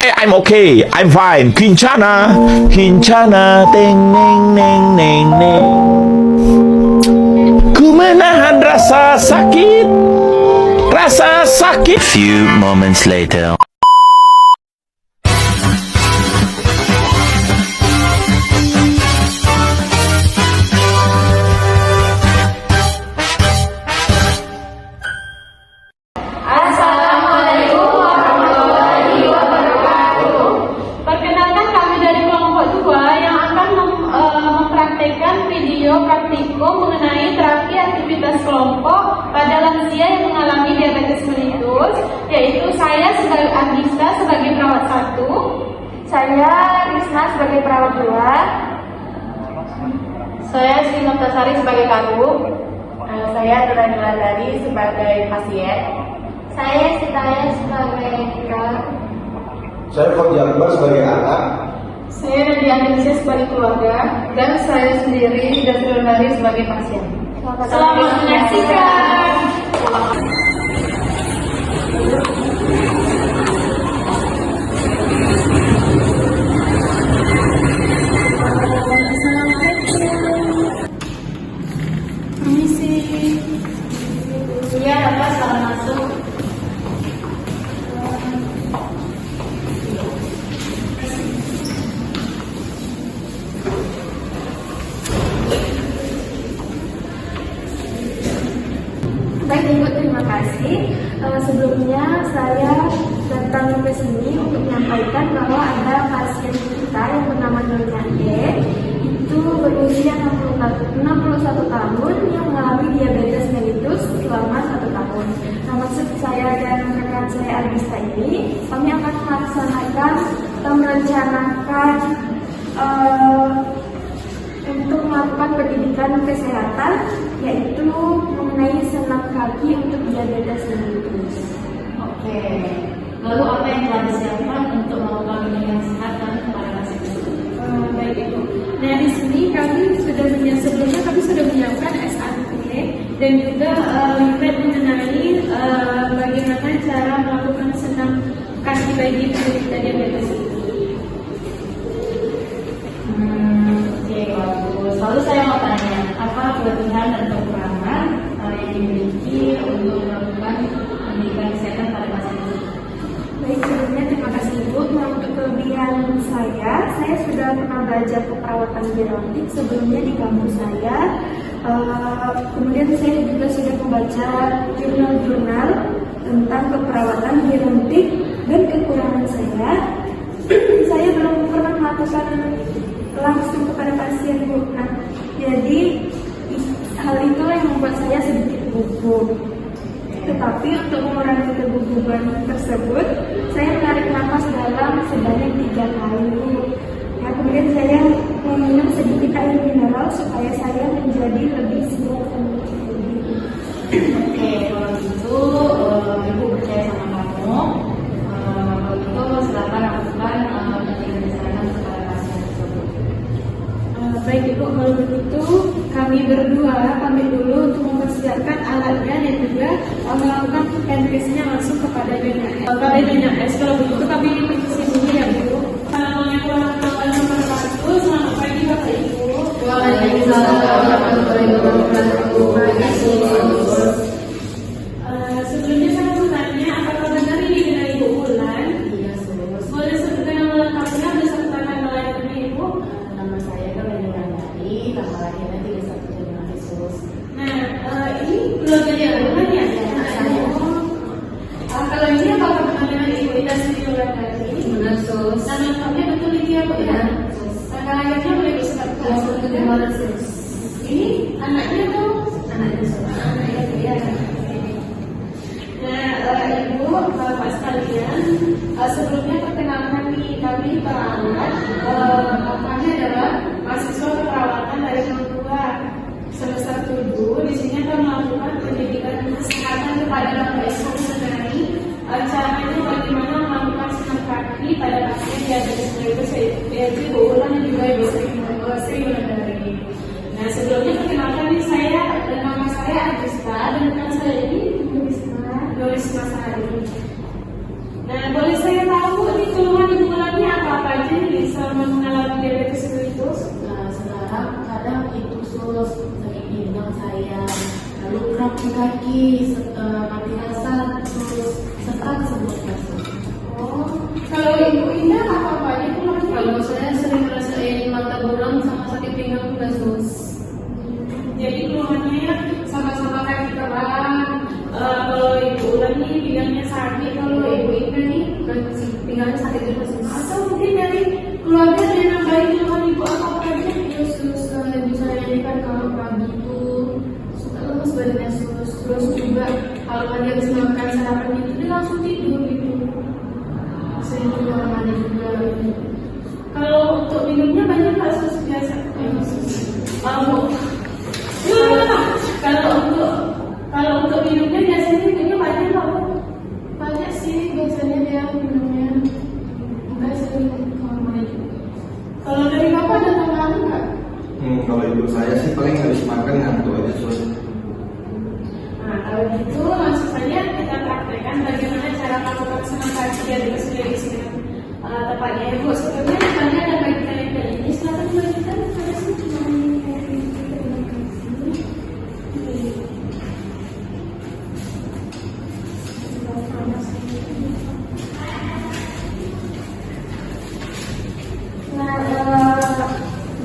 I'm okay, I'm fine. Kincana, kincana, teng neng neng neng neng. Ku menahan rasa sakit, rasa sakit. Few moments later. Assalamualaikum warahmatullahi wabarakatuh. Perkenalkan kami dari kelompok 2 yang akan mempraktekkan video praktikum mengenai terapi aktivitas kelompok pada lansia yang mengalami diabetes mellitus, yaitu saya sebagai Agista sebagai perawat 1, Saya Risma sebagai perawat 2. saya Sri Noptasari sebagai karu, Saya Nurani Landari sebagai pasien. saya Sitaya sebagai Saya Fadli Akbar sebagai anak. saya Nadia Anissa sebagai keluarga, dan saya sendiri Dr. Nari sebagai pasien. Selamat menyaksikan. Permisi. Iya, Bapak, selamat masuk. Baik Ibu, terima kasih. Sebelumnya saya datang ke sini untuk menyampaikan bahwa ada pasien kita yang bernama Nyonya E, itu berusia 61 tahun yang mengalami diabetes mellitus selama 1 tahun. Nah, maksud saya dan rekan saya Agista ini, kami akan melaksanakan atau merencanakan untuk melakukan pendidikan kesehatan, yaitu mengenai senam kaki untuk diabetes mellitus. Oke. Lalu apa yang telah disiapkan untuk melakukan pendidikan kesehatan kepada pasien tersebut? Baik Ibu. Nah, di sini sebelumnya kami sudah menyiapkan SAP dan juga leaflet mengenai bagaimana cara melakukan senam kaki bagi penderita diabetes ini. Oke, bagus. Lalu saya mau tanya, apa kelebihan dan kekurangan yang dimiliki untuk melakukan pendidikan kesehatan pada pasien tersebut? Baik, sebelumnya terima kasih Ibu. Nah, untuk kelebihan saya sudah pernah belajar keperawatan gerontik sebelumnya di kampus saya. Kemudian saya juga sudah membaca jurnal-jurnal tentang keperawatan gerontik, dan kekurangan saya belum pernah melakukan langsung kepada pasien Bu. Nah, jadi hal itu yang membuat saya sedikit gugup. Tetapi untuk mengurangi kegugupan tersebut, saya menarik nafas dalam sebanyak 3 kali. Nah, kemudian saya meminum sedikit air mineral supaya saya menjadi lebih siap. Oke, kalau gitu Ibu percaya sama kamu. Kalau gitu silakan lakukan pendidikan kesehatan kepada pasien tersebut. Baik Ibu, kalau begitu kami berdua pamit dulu untuk mempersiapkan alatnya dan juga melakukan pemeriksaan langsung kepada Nyonya S. Kalau begitu kami permisi dulu ya Bu. Assalamualaikum warahmatullahi wabarakatuh. Selamat pagi Bapak Ibu. Waalaikumsalam warahmatullahi wabarakatuh. Sebelumnya saya mau tanya, apakah benar ini dengan Ibu Wulan? Iya, Sus. Boleh sebutkan nama lengkapnya beserta tanggal lahirnya Ibu? Nama saya kan Wulandari, tanggal lahirnya 31 Januari, Sus. Nah, ini keluarganya Wulan ya? Kalau ini apakah benar dengan Ibu Ida Sri Wulandari? Benar, Sus. Nama lengkapnya betul itu ya Bu ya? Sus. Tanggal lahirnya boleh disebutkan? 21 Januari, Sus. Ini anaknya tuh? Anaknya, Sus. Anaknya Bu ya. Nah, Ibu, Bapak sekalian, sebelumnya perkenalkan kami perawat. Kami adalah mahasiswa keperawatan dari Kementerian semester 7. Di sini akan melakukan pendidikan kesehatan kepada mahasiswa mengenai caranya bagaimana melakukan senam kaki pada pasien diabetes mellitus, yaitu Ibu Ulan dan juga Ibu Sri Wulandari. Nah, sebelumnya perkenalkan nih, saya dan nama saya Agista, dan rekan saya ini Risma Sari. Nah, boleh saya tahu ini keluhan selama mengalami diabetes mellitus? Nah, sekarang kadang itu sus sakit pinggang saya, lalu kram di kaki, mati rasa, terus sesak semua sus. Oh, kalau ibu ini apa aja keluhan? Kalau saya sering ngerasain mata buram sama sakit pinggang juga sus. Jadi keluhannya sama-sama kaki keram. Kalau ibu Ulan nih pinggangnya sakit, kalau ibu Ika nih Pinggangnya sakit juga sus. atau mungkin dari keluarga dia nambahin keluhan ibu apa aja? Terus ibu saya ini kan kalau pagi itu suka lemes badannya sus. Terus juga kalau dia habis makan sarapan itu dia langsung tidur gitu. Sering juga ada juga. Kalau untuk minumnya banyak nggak sus biasa? Oh, kalau untuk minumnya biasanya minumnya banyak nggak? Banyak sih biasanya dia minumnya. Enggak sering kalau main. Kalau dari bapak ada tambahan nggak? Kalau ibu saya sih paling habis makan ngantuk aja sus. Nah, kalau gitu langsung saja kita praktekkan bagaimana cara melakukan senam kaki diabetes mellitus dengan tepatnya ibu. Sebelumnya misalnya ada bagi kalian ini, silakan dibagikan pada sini.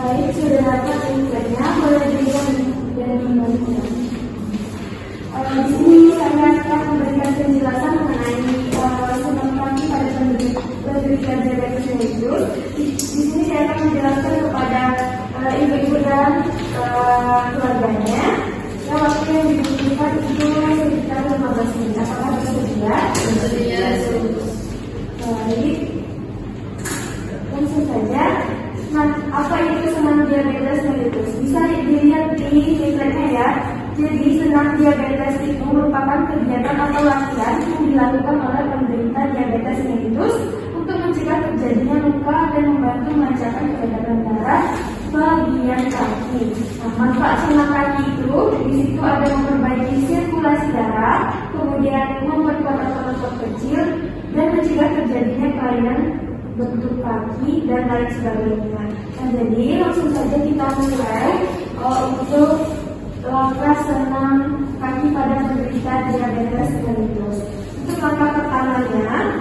Baik, sudah dapat infonya, boleh diberikan dan membagikan. Di sini saya akan memberikan penjelasan mengenai senam kaki pada penderita diabetes mellitus. Di sini saya akan menjelaskan kepada ibu-ibu dan keluarganya. Yang waktu yang dibutuhkan itu sekitar 15 menit. Apakah bersedia? Bersedia sus. Baik, langsung saja. Nah, apa itu senam diabetes mellitus? Bisa dilihat di leafletnya ya. Jadi senam diabetes itu merupakan kegiatan atau latihan yang dilakukan oleh penderita diabetes mellitus untuk mencegah terjadinya luka dan membantu melancarkan peredaran darah bagian kaki. Nah, manfaat senam kaki itu di situ ada memperbaiki sirkulasi darah, kemudian memperkuat otot-otot kecil dan mencegah terjadinya kelainan bentuk kaki dan lain sebagainya. Nah, jadi langsung saja kita mulai untuk langkah senam kaki pada penderita diabetes mellitus. Untuk langkah pertamanya,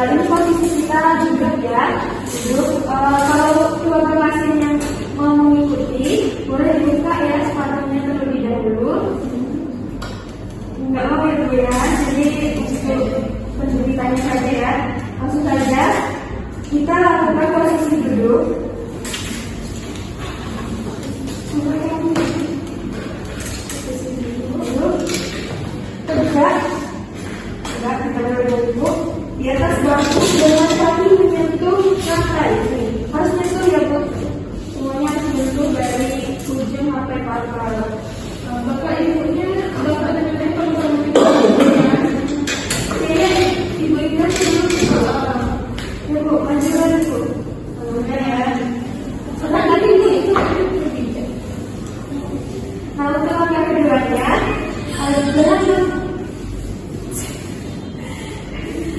ini posisi kita duduk ya. Duduk. Kalau keluarga pasien yang mau mengikuti, boleh dibuka ya sepatunya terlebih dahulu. Enggak mau ya Bu ya. Jadi untuk penderitanya saja ya. Langsung saja kita lakukan posisi duduk. Tegak, kita berduduk di atas bangku dengan kaki menyentuh lantai. Harus menyentuh ya Bu. Semuanya harus menyentuh dari ujung sampai pangkal. Bapak ibunya, bapak dan ibu ibu ibu ya Bu, lanjutkan Bu. Kemudian ya. Setelah tadi ini. Nah, untuk langkah keduanya,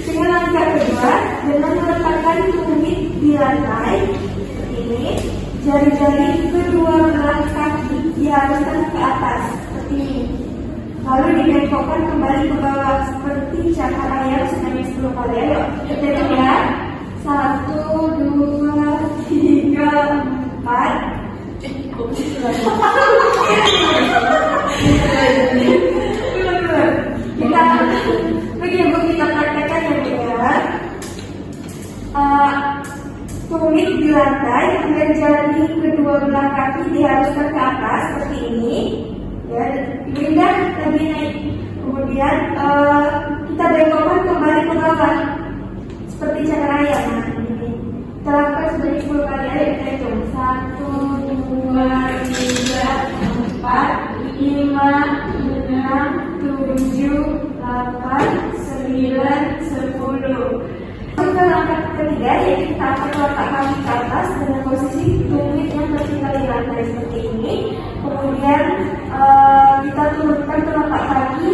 dengan langkah kedua, dengan meletakkan tumit di lantai seperti ini, jari-jari kedua belah kaki diharuskan ke atas seperti ini. Lalu dibengkokkan kembali ke bawah seperti cakar ayam sebanyak 10 kali. Ayo, kita hitung ya. 1, 2, 3, 4. Kita praktekkan ya Bu ya. Tumit di lantai, kemudian jari kedua belah kaki diharuskan ke atas seperti ini. Ya, pindah lebih naik. Kemudian kita bengkokkan kembali ke bawah seperti cakar ayam. Nah, ini kita lakukan sebanyak 10 kali. Ayo kita hitung. 1, 2, 3, 4, 5, 6, 7, 8, 9, 10. Untuk langkah ketiga, yaitu kita akan letak kaki ke atas dengan posisi tumit yang tertinggal di lantai seperti ini. Kemudian kita turunkan telapak kaki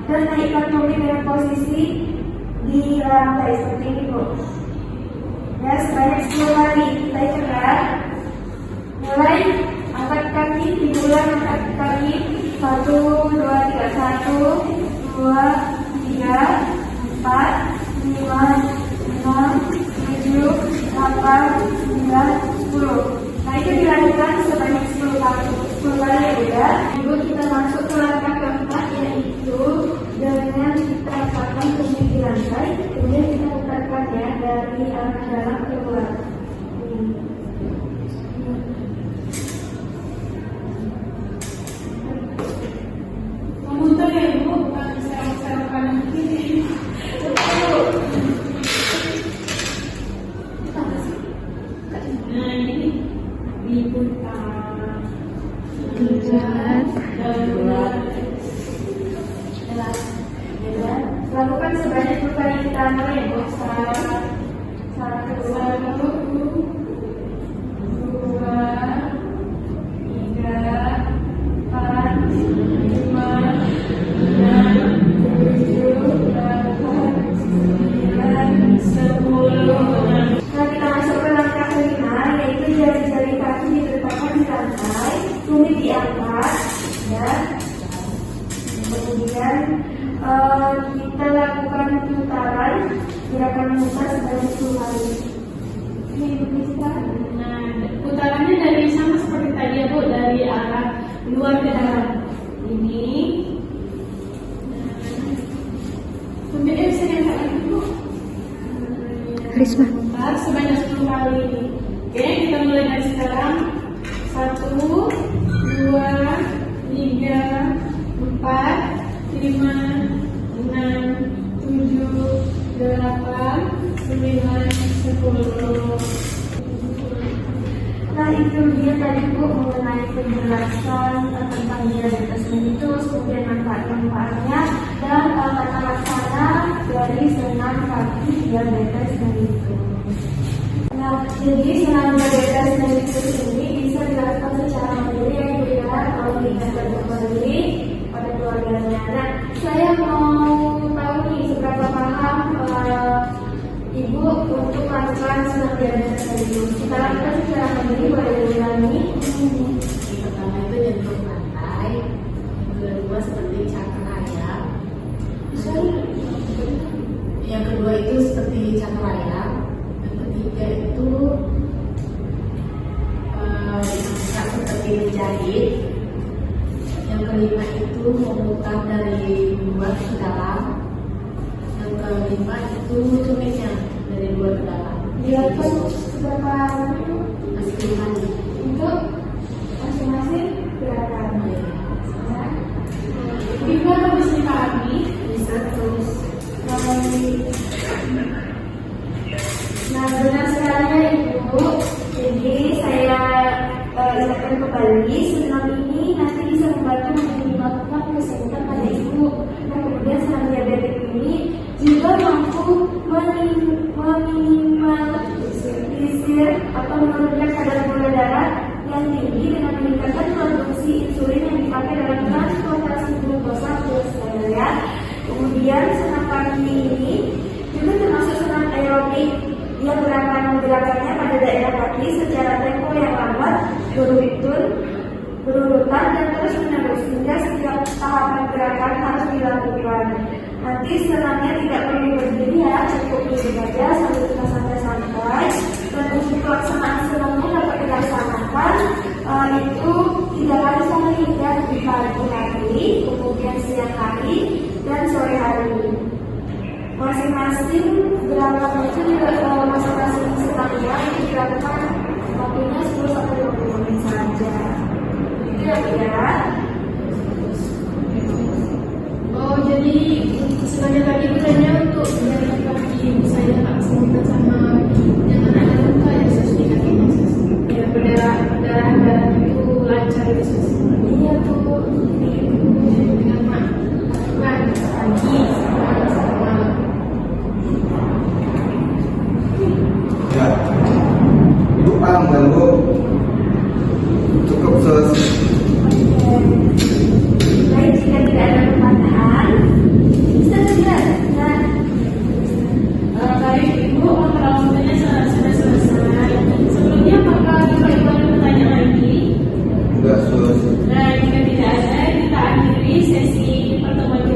dan naikkan tumit dengan posisi di lantai seperti ini Bu. Ya, sebanyak 10 kali. ya. Mulai angkat kaki, diulang angkat kaki. 1, 2, 3, 1, 2, 3, 4, 5, 6, 7, 8, 9, 10. Nah itu dilakukan sebanyak 10 kali ya. Ibu kita masuk ke langkah keempat, yaitu dengan kita letakkan kaki di lantai, kemudian kita putarkan ya dari arah dalam ke luar. Memutar ya Bu, bukan serong-serong kanan kiri. Nah ini diputar. Lakukan sebanyak 10 kali kita mulai Bu. 1, 2, 3, 4, 5, 6, 7, 8, 9, 10. Kemudian ya. Kemudian kita lakukan putaran gerakan mutar sebanyak 10 kali. Ini bisa. Nah, putarannya dari sama seperti tadi ya Bu, dari arah luar ke dalam. Ini. Kemudian bisa diangkat lagi Bu. Risma. Putar sebanyak 10 kali. Oke, kita mulai dari sekarang. 1, 2, 3, 4, 5, 6, 7, 8, 9, 10. Nah itu dia tadi Bu mengenai penjelasan tentang diabetes mellitus, kemudian manfaat-manfaatnya dan tata laksana dari senam kaki diabetes mellitus. Nah, jadi senam diabetes mellitus ini bisa dilakukan secara mandiri ya Bu ya, kalau diingatkan kembali pada keluarganya. Nah, saya mau tahu nih seberapa paham Ibu untuk melakukan senam diabetes mellitus. Kita lakukan secara mandiri, boleh diulangi. Yang pertama itu jantung lantai, yang kedua seperti cakar ayam, yang kedua itu seperti cakar ayam, yang ketiga itu seperti menjahit, yang kelima itu memutar dari luar ke dalam, yang kelima itu tumitnya dari luar ke dalam. Dilakukan seberapa Masih kelima nih. untuk masing-masing gerakan. Ibu atau bisa dipahami? Bisa terus. Nah, benar sekali ya Ibu. Jadi saya ingatkan kembali, senam ini nanti bisa membantu meminimalkan kesehatan pada Ibu. Nah, kemudian senam diabetes ini juga mampu meminimalisir atau menurunkan kadar gula darah yang tinggi dengan meningkatkan produksi insulin yang dipakai dalam transportasi glukosa ke sel ya. Kemudian senam kaki ini juga termasuk senam aerobik yang gerakannya pada daerah kaki secara tempo yang lambat, berurutan dan terus menerus hingga setiap tahapan gerakan harus dilakukan. Nanti senamnya tidak perlu berdiri ya, cukup duduk saja sambil kita santai-santai. Dan untuk pelaksanaan senamnya dapat dilaksanakan itu 3 kali sehari ya, di pagi hari, kemudian siang hari, dan sore hari. Masing-masing gerakan itu masing-masing senamnya itu dilakukan waktunya 10-20 menit saja. Itu ya. Oh, jadi sebenarnya tadi gunanya untuk menjaga kaki ibu saya tak Gus. Nah, jika tidak ada, kita akhiri sesi pertemuan